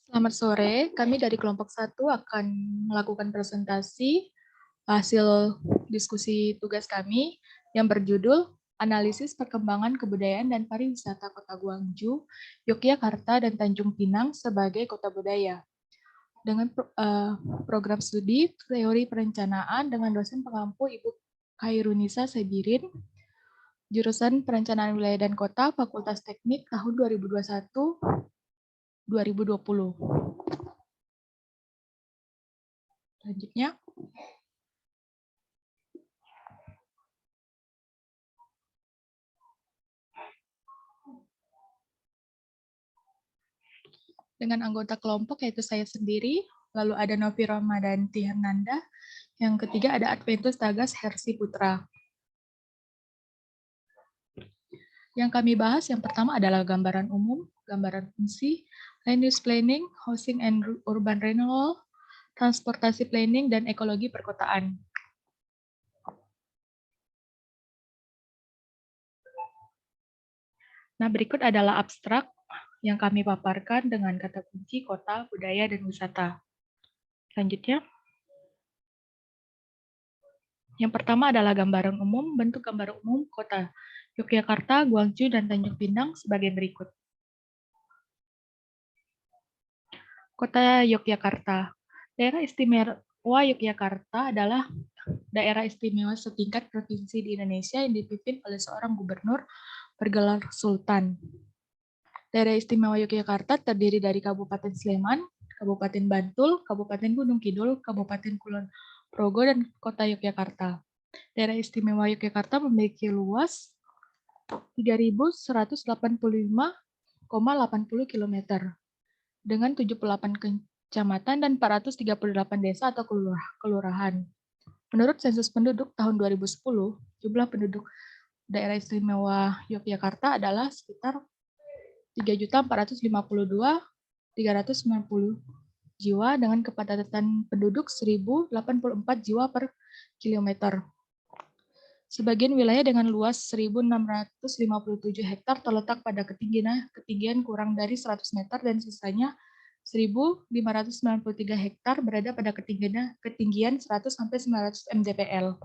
Selamat sore, kami dari kelompok 1 akan melakukan presentasi hasil diskusi tugas kami yang berjudul Analisis Perkembangan Kebudayaan dan Pariwisata Kota Gwangju, Yogyakarta, dan Tanjung Pinang sebagai kota budaya. Dengan program studi teori perencanaan dengan dosen pengampu Ibu Khairunisa Sabirin, jurusan Perencanaan Wilayah dan Kota, Fakultas Teknik tahun 2021-2020. Selanjutnya, dengan anggota kelompok yaitu saya sendiri, lalu ada Novi Ramadanti Hernanda, yang ketiga ada Adventus Tagas Hersi Putra. Yang kami bahas yang pertama adalah gambaran umum, gambaran fungsi, land use planning, housing and urban renewal, transportasi planning, dan ekologi perkotaan. Nah, berikut adalah abstrak yang kami paparkan dengan kata kunci kota, budaya, dan wisata. Selanjutnya, yang pertama adalah gambaran umum, bentuk gambaran umum kota Yogyakarta, Gwangju, dan Tanjung Pinang sebagai berikut. Kota Yogyakarta. Daerah Istimewa Yogyakarta adalah daerah istimewa setingkat provinsi di Indonesia yang dipimpin oleh seorang gubernur bergelar Sultan. Daerah Istimewa Yogyakarta terdiri dari Kabupaten Sleman, Kabupaten Bantul, Kabupaten Gunung Kidul, Kabupaten Kulon Progo, dan Kota Yogyakarta. Daerah Istimewa Yogyakarta memiliki luas 3.185,80 km dengan 78 kecamatan dan 438 desa atau kelurahan. Menurut sensus penduduk tahun 2010, jumlah penduduk daerah istimewa Yogyakarta adalah sekitar 3.452.390 jiwa dengan kepadatan penduduk 1.084 jiwa per kilometer. Sebagian wilayah dengan luas 1.657 hektar terletak pada ketinggian kurang dari 100 meter dan sisanya 1.593 hektar berada pada ketinggian 100 sampai 900 mdpl.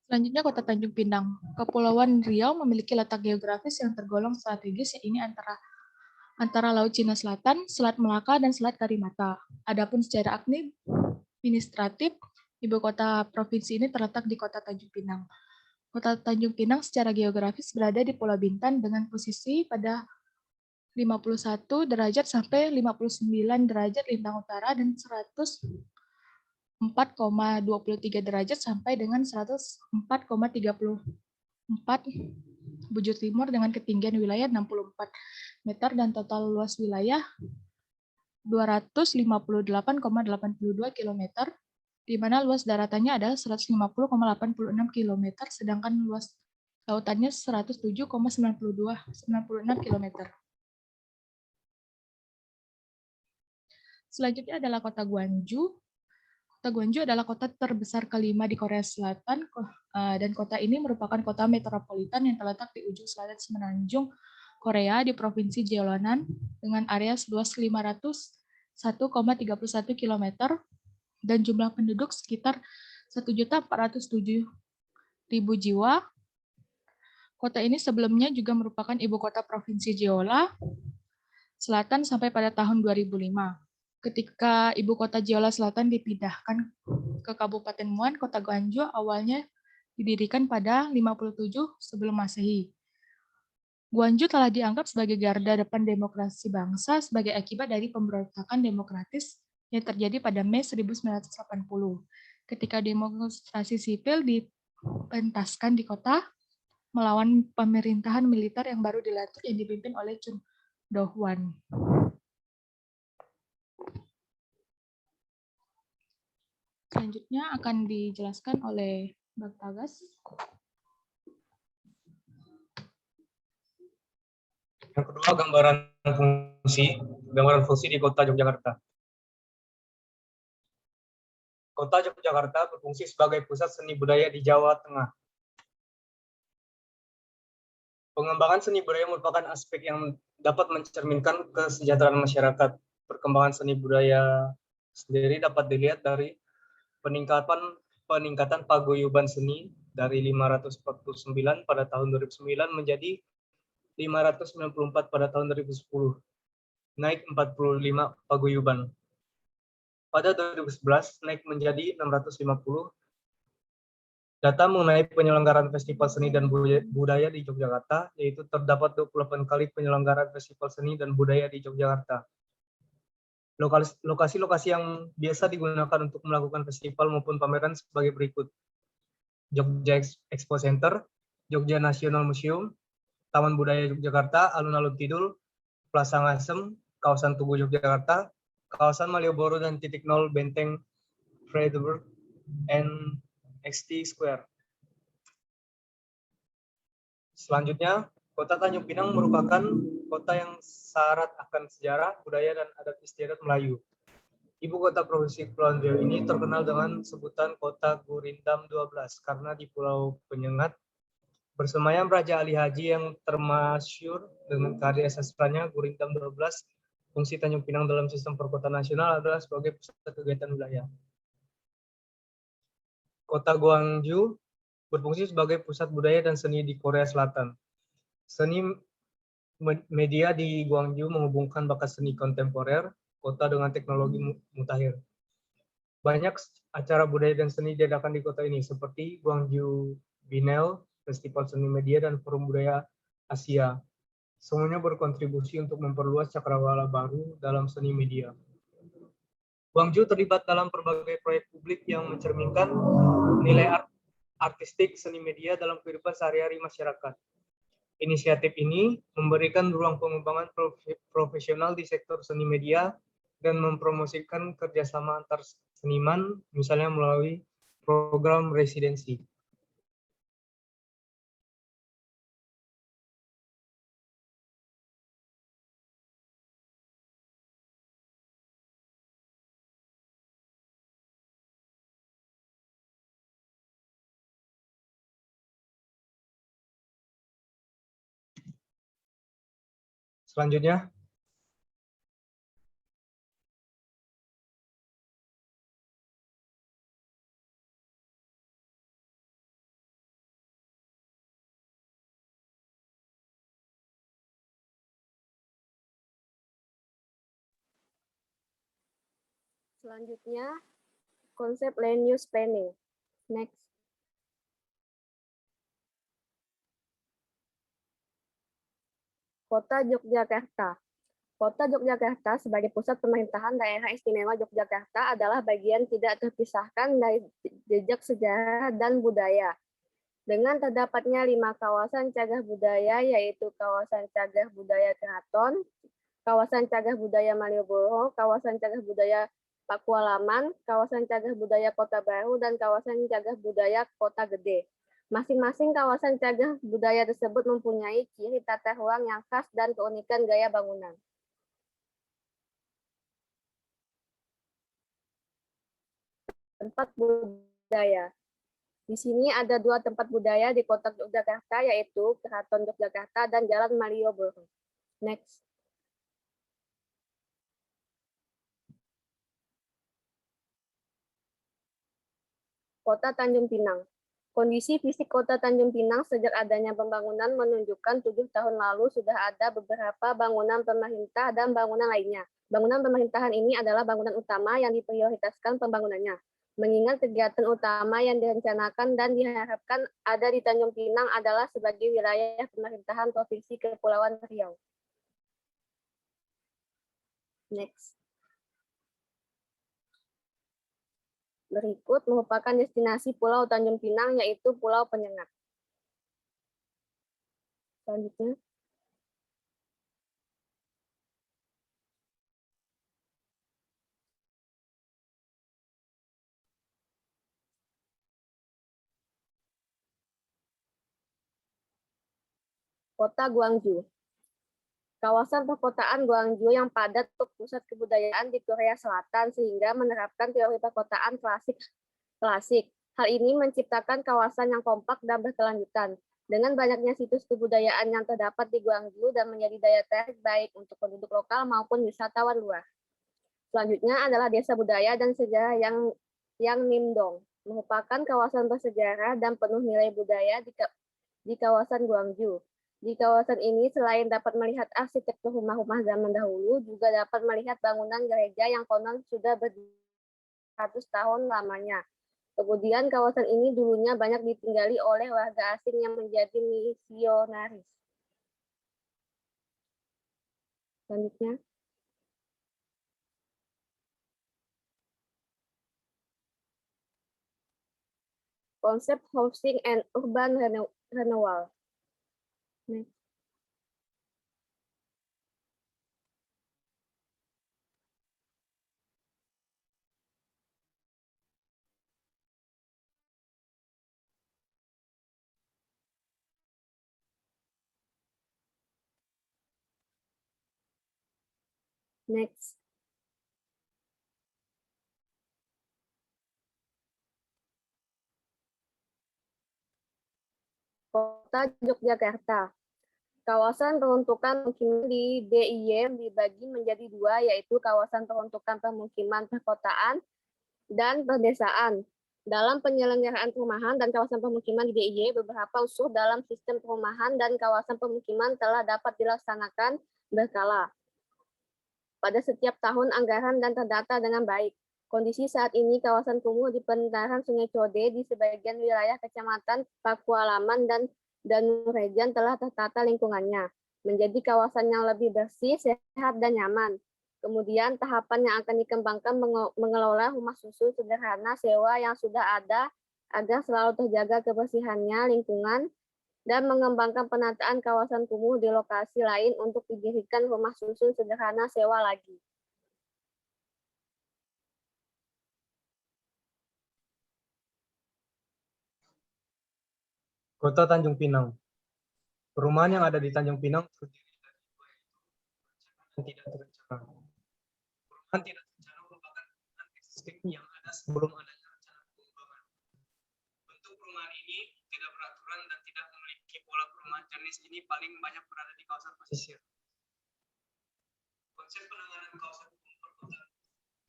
Selanjutnya Kota Tanjung Pinang. Kepulauan Riau memiliki letak geografis yang tergolong strategis, yaitu antara Laut Cina Selatan, Selat Melaka, dan Selat Karimata. Adapun secara administratif, ibu kota provinsi ini terletak di Kota Tanjung Pinang. Kota Tanjung Pinang secara geografis berada di Pulau Bintan dengan posisi pada 51 derajat sampai 59 derajat lintang utara dan 104,23 derajat sampai dengan 104,34 bujur timur dengan ketinggian wilayah 64 meter dan total luas wilayah 258,82 km, di mana luas daratannya adalah 150,86 km, sedangkan luas lautannya 107,96 km. Selanjutnya adalah Kota Gwangju. Kota Gwangju adalah kota terbesar kelima di Korea Selatan, dan kota ini merupakan kota metropolitan yang terletak di ujung selatan semenanjung Korea di Provinsi Jeollanan dengan area seluas 501,31 km dan jumlah penduduk sekitar 1.407.000 jiwa. Kota ini sebelumnya juga merupakan ibu kota Provinsi Jeolla Selatan sampai pada tahun 2005. Ketika ibu kota Jeolla Selatan dipindahkan ke Kabupaten Muan, Kota Gwangju awalnya didirikan pada 57 sebelum Masehi. Gwangju telah dianggap sebagai garda depan demokrasi bangsa sebagai akibat dari pemberontakan demokratis yang terjadi pada Mei 1980. Ketika demonstrasi sipil dipentaskan di kota melawan pemerintahan militer yang baru dilantik yang dipimpin oleh Chun Do-hwan. Selanjutnya akan dijelaskan oleh Bang Tagas. Yang kedua, gambaran fungsi di Kota Yogyakarta. Kota Yogyakarta berfungsi sebagai pusat seni budaya di Jawa Tengah. Pengembangan seni budaya merupakan aspek yang dapat mencerminkan kesejahteraan masyarakat. Perkembangan seni budaya sendiri dapat dilihat dari peningkatan paguyuban seni dari 549 pada tahun 2009 menjadi 594 pada tahun 2010, naik 45 paguyuban. Pada 2011 naik menjadi 650. Data mengenai penyelenggaraan festival seni dan budaya di Yogyakarta, yaitu terdapat 28 kali penyelenggaraan festival seni dan budaya di Yogyakarta. Lokasi-lokasi yang biasa digunakan untuk melakukan festival maupun pameran sebagai berikut. Jogja Expo Center, Jogja National Museum, Taman Budaya Yogyakarta, Alun-Alun Kidul, Plaza Ngasem, Kawasan Tugu Yogyakarta, Kawasan Malioboro dan titik nol Benteng Friedeburg, and XT Square. Selanjutnya, Kota Tanjung Pinang merupakan kota yang syarat akan sejarah, budaya, dan adat istiadat Melayu. Ibu kota Provinsi Kepulauan Riau ini terkenal dengan sebutan Kota Gurindam 12 karena di Pulau Penyengat bersemayam Raja Ali Haji yang termasyhur dengan karya sastranya Gurindam 12. Fungsi Tanjung Pinang dalam sistem perkotaan nasional adalah sebagai pusat kegiatan wilayah. Kota Gwangju berfungsi sebagai pusat budaya dan seni di Korea Selatan. Seni media di Gwangju menghubungkan bakat seni kontemporer kota dengan teknologi mutakhir. Banyak acara budaya dan seni diadakan di kota ini seperti Gwangju Biennale, Festival Seni Media, dan Forum Budaya Asia. Semuanya berkontribusi untuk memperluas cakrawala baru dalam seni media. Gwangju terlibat dalam berbagai proyek publik yang mencerminkan nilai artistik seni media dalam kehidupan sehari-hari masyarakat. Inisiatif ini memberikan ruang pengembangan profesional di sektor seni media dan mempromosikan kerjasama antar seniman, misalnya melalui program residensi. Selanjutnya, konsep land use planning. Next. Kota Yogyakarta. Kota Yogyakarta sebagai pusat pemerintahan daerah istimewa Yogyakarta adalah bagian tidak terpisahkan dari jejak sejarah dan budaya. Dengan terdapatnya 5 kawasan cagar budaya, yaitu kawasan cagar budaya Keraton, kawasan cagar budaya Malioboro, kawasan cagar budaya Pakualaman, kawasan cagar budaya Kota Baru, dan kawasan cagar budaya Kota Gede. Masing-masing kawasan cagar budaya tersebut mempunyai ciri tata ruang yang khas dan keunikan gaya bangunan. Tempat budaya. Di sini ada 2 tempat budaya di kota Yogyakarta, yaitu Keraton Yogyakarta dan Jalan Malioboro. Next. Kota Tanjung Pinang. Kondisi fisik kota Tanjung Pinang sejak adanya pembangunan menunjukkan 7 tahun lalu sudah ada beberapa bangunan pemerintah dan bangunan lainnya. Bangunan pemerintahan ini adalah bangunan utama yang diprioritaskan pembangunannya. Mengingat kegiatan utama yang direncanakan dan diharapkan ada di Tanjung Pinang adalah sebagai wilayah pemerintahan Provinsi Kepulauan Riau. Next. Berikut merupakan destinasi Pulau Tanjung Pinang, yaitu Pulau Penyengat. Selanjutnya. Kota Gwangju. Kawasan perkotaan Gwangju yang padat untuk pusat kebudayaan di Korea Selatan sehingga menerapkan teori perkotaan klasik. Hal ini menciptakan kawasan yang kompak dan berkelanjutan. Dengan banyaknya situs kebudayaan yang terdapat di Gwangju dan menjadi daya tarik baik untuk penduduk lokal maupun wisatawan luar. Selanjutnya adalah Desa Budaya dan Sejarah yang Nimdong, merupakan kawasan bersejarah dan penuh nilai budaya di kawasan Gwangju. Di kawasan ini selain dapat melihat arsitektur rumah-rumah zaman dahulu, juga dapat melihat bangunan gereja yang konon sudah berdiri 100 tahun lamanya. Kemudian kawasan ini dulunya banyak ditinggali oleh warga asing yang menjadi misionaris. Selanjutnya, konsep housing and urban renewal. Next. Kota Yogyakarta. Kawasan peruntukan pemukiman di DIY dibagi menjadi dua, yaitu kawasan peruntukan pemukiman perkotaan dan perdesaan. Dalam penyelenggaraan perumahan dan kawasan pemukiman di DIY, beberapa unsur dalam sistem perumahan dan kawasan pemukiman telah dapat dilaksanakan berkala. Pada setiap tahun anggaran dan terdata dengan baik. Kondisi saat ini kawasan kumuh di pendaran Sungai Code di sebagian wilayah Kecamatan Pakualaman dan Danurejan telah tertata lingkungannya, menjadi kawasan yang lebih bersih, sehat, dan nyaman. Kemudian tahapan yang akan dikembangkan mengelola rumah susun sederhana sewa yang sudah ada agar selalu terjaga kebersihannya lingkungan, dan mengembangkan penataan kawasan kumuh di lokasi lain untuk didirikan rumah susun sederhana sewa lagi. Kota Tanjung Pinang. Perumahan yang ada di Tanjung Pinang terdiri dari dua, yaitu tidak terencana. Perumahan tidak terencana merupakan perumahan existing yang ada sebelum adanya rencana pengembangan. Bentuk perumahan ini tidak beraturan dan tidak memiliki pola perumahan. Jenis ini paling banyak berada di kawasan pesisir. Konsep penanganan kawasan perkotaan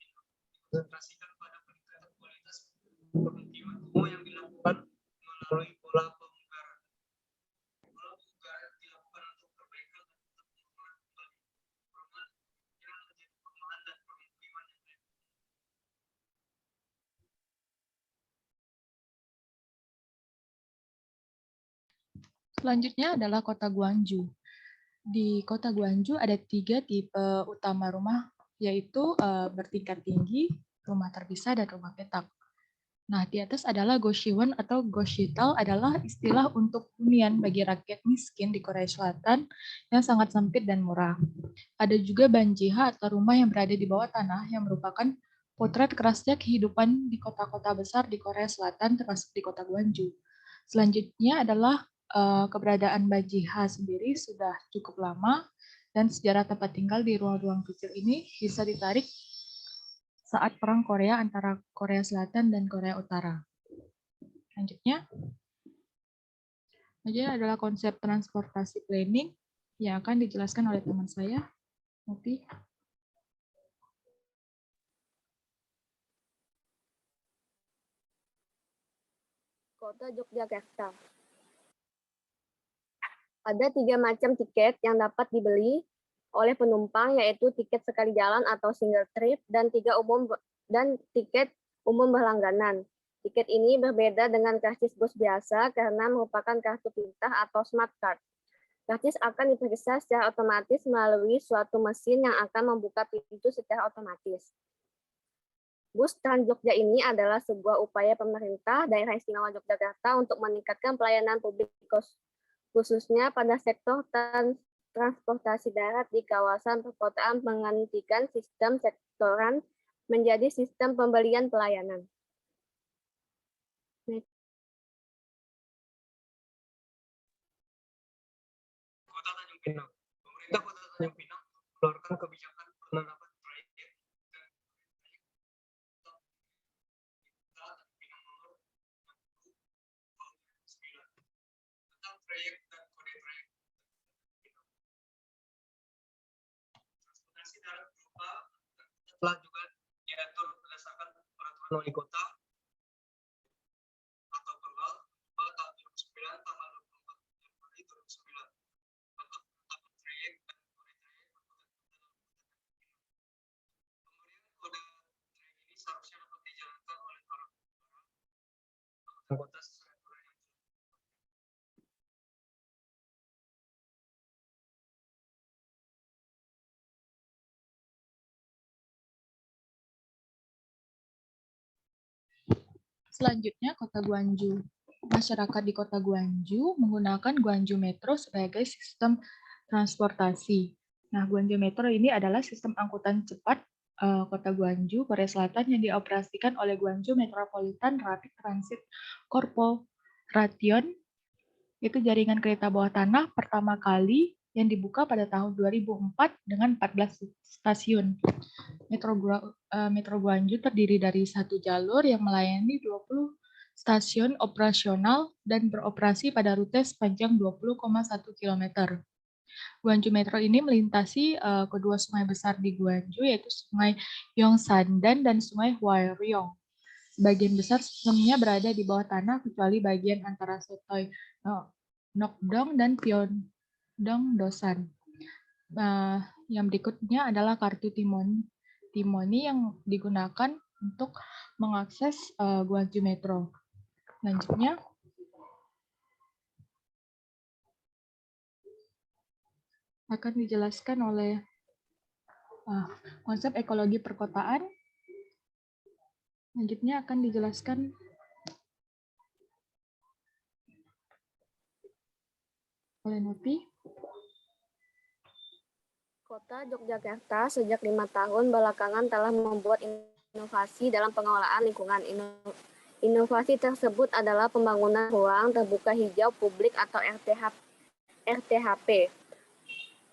dikonsentrasikan pada peningkatan kualitas pemukiman yang dilakukan melalui pola pemungkaran. Pola pemungkaran dilakukan untuk perbaikan dan untuk pembangunan kembali perumahan yang menjadi perumahan dan permukiman yang lain. Selanjutnya adalah kota Gwangju. Di kota Gwangju ada 3 tipe utama rumah, yaitu bertingkat tinggi, rumah terpisah, dan rumah petak. Nah, di atas adalah Goshiwon atau Goshital adalah istilah untuk hunian bagi rakyat miskin di Korea Selatan yang sangat sempit dan murah. Ada juga Banjiha atau rumah yang berada di bawah tanah yang merupakan potret kerasnya kehidupan di kota-kota besar di Korea Selatan termasuk di kota Gwangju. Selanjutnya adalah keberadaan Banjiha sendiri sudah cukup lama dan sejarah tempat tinggal di ruang-ruang kecil ini bisa ditarik saat Perang Korea antara Korea Selatan dan Korea Utara. Selanjutnya adalah konsep transportasi planning yang akan dijelaskan oleh teman saya, Muti. Kota Yogyakarta. Ada 3 macam tiket yang dapat dibeli oleh penumpang, yaitu tiket sekali jalan atau single trip dan tiket umum berlangganan. Tiket ini berbeda dengan karcis bus biasa karena merupakan kartu pintar atau smart card. Karcis akan diperiksa secara otomatis melalui suatu mesin yang akan membuka pintu secara otomatis. Bus Trans Jogja ini adalah sebuah upaya pemerintah Daerah Istimewa Yogyakarta untuk meningkatkan pelayanan publik khususnya pada sektor transportasi darat di kawasan perkotaan, menghentikan sistem sektoran menjadi sistem pembelian pelayanan. Kota Tanjung Pinang. Pemerintah Kota Tanjung Pinang mengeluarkan kebijakan penerapan proyek telah juga diatur berdasarkan peraturan wali kota atau Perwal pada tahun 2009 tanggal 24 Januari 2009 untuk penetapan trayek dan kriteria pemberian kode trayek ini seharusnya dapat dijalankan oleh para anggota sesuai aturan yang Selanjutnya, Kota Guangzhou. Masyarakat di Kota Guangzhou menggunakan Guangzhou Metro sebagai sistem transportasi. Nah, Guangzhou Metro ini adalah sistem angkutan cepat Kota Guangzhou, Korea Selatan yang dioperasikan oleh Guangzhou Metropolitan Rapid Transit Corporation. Itu jaringan kereta bawah tanah pertama kali yang dibuka pada tahun 2004 dengan 14 stasiun. Metro Guangzhou terdiri dari satu jalur yang melayani 20 stasiun operasional dan beroperasi pada rute sepanjang 20,1 km. Guangzhou Metro ini melintasi kedua sungai besar di Guangzhou, yaitu Sungai Yongsan dan Sungai Huairong. Bagian besar sistemnya berada di bawah tanah, kecuali bagian antara Sotoi Nokdong dan Pyeongdong-dosan. Yang berikutnya adalah kartu Timoni yang digunakan untuk mengakses Guangzhou Metro. Selanjutnya, akan dijelaskan oleh konsep ekologi perkotaan. Selanjutnya akan dijelaskan oleh Novi. Kota Yogyakarta sejak 5 tahun belakangan telah membuat inovasi dalam pengelolaan lingkungan. Inovasi tersebut adalah pembangunan ruang terbuka hijau publik atau RTHP.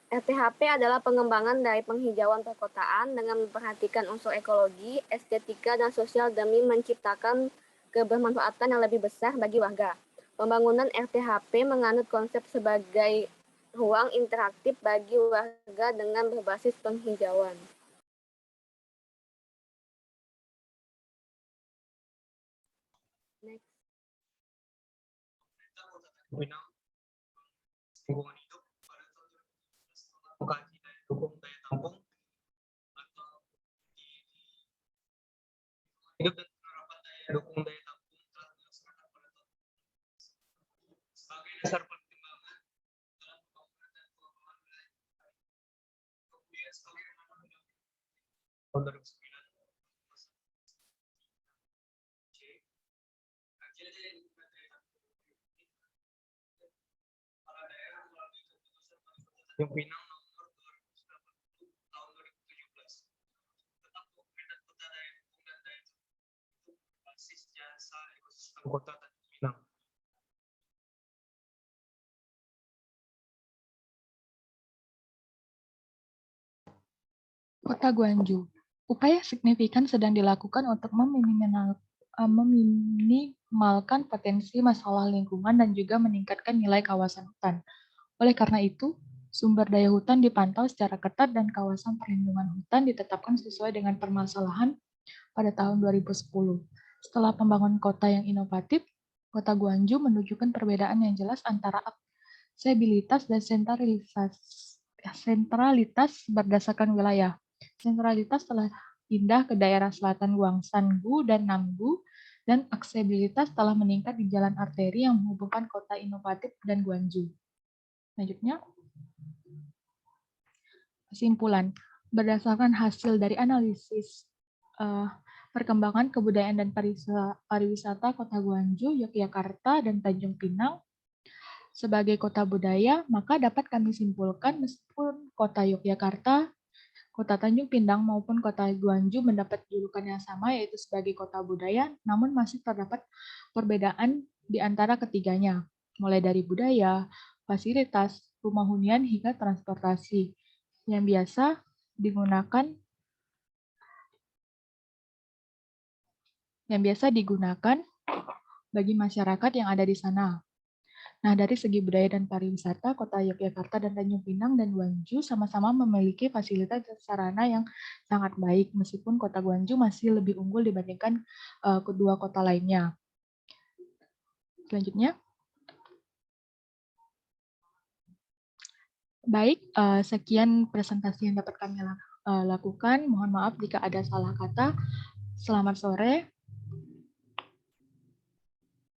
RTHP adalah pengembangan dari penghijauan perkotaan dengan memperhatikan unsur ekologi, estetika, dan sosial demi menciptakan kebermanfaatan yang lebih besar bagi warga. Pembangunan RTHP menganut konsep sebagai ruang interaktif bagi warga dengan berbasis penghijauan. Next. lingkungan hidup pada tahun 2017 mengkaji daya dukung daya tampung atau hidup dan penerapan daya dukung daya tampung telah dilaksanakan pada tahun 2017 sebagai dasar pertimbangan dalam pembangunan dan pengembangan wilayah. Kemudian sebagaimana tahun 2009 yang Pinang nomor 280 tahun 2017 tentang dokumen dan peta daya dukung dan daya tampung berbasis jasa ekosistem kota Tanjung Pinang. Kota Guangzhou. Upaya signifikan sedang dilakukan untuk meminimalkan potensi masalah lingkungan dan juga meningkatkan nilai kawasan hutan. Oleh karena itu, sumber daya hutan dipantau secara ketat dan kawasan perlindungan hutan ditetapkan sesuai dengan permasalahan pada tahun 2010. Setelah pembangunan kota yang inovatif, Kota Guangzhou menunjukkan perbedaan yang jelas antara aksesibilitas dan sentralitas berdasarkan wilayah. Sentralitas telah pindah ke daerah selatan Gwangshan-gu dan Namgu, dan aksesibilitas telah meningkat di jalan arteri yang menghubungkan kota inovatif dan Guangzhou. Selanjutnya, kesimpulan. Berdasarkan hasil dari analisis perkembangan kebudayaan dan pariwisata Kota Guangzhou, Yogyakarta, dan Tanjung Pinang sebagai kota budaya, maka dapat kami simpulkan meskipun Kota Yogyakarta, Kota Tanjung Pinang, maupun Kota Guangzhou mendapat julukan yang sama, yaitu sebagai kota budaya, namun masih terdapat perbedaan di antara ketiganya, mulai dari budaya, fasilitas, rumah hunian, hingga transportasi yang biasa digunakan bagi masyarakat yang ada di sana. Nah, dari segi budaya dan pariwisata, Kota Yogyakarta dan Tanjung Pinang dan Gwangju sama-sama memiliki fasilitas dan sarana yang sangat baik, meskipun Kota Gwangju masih lebih unggul dibandingkan kedua kota lainnya. Selanjutnya. Baik, sekian presentasi yang dapat kami lakukan. Mohon maaf jika ada salah kata. Selamat sore.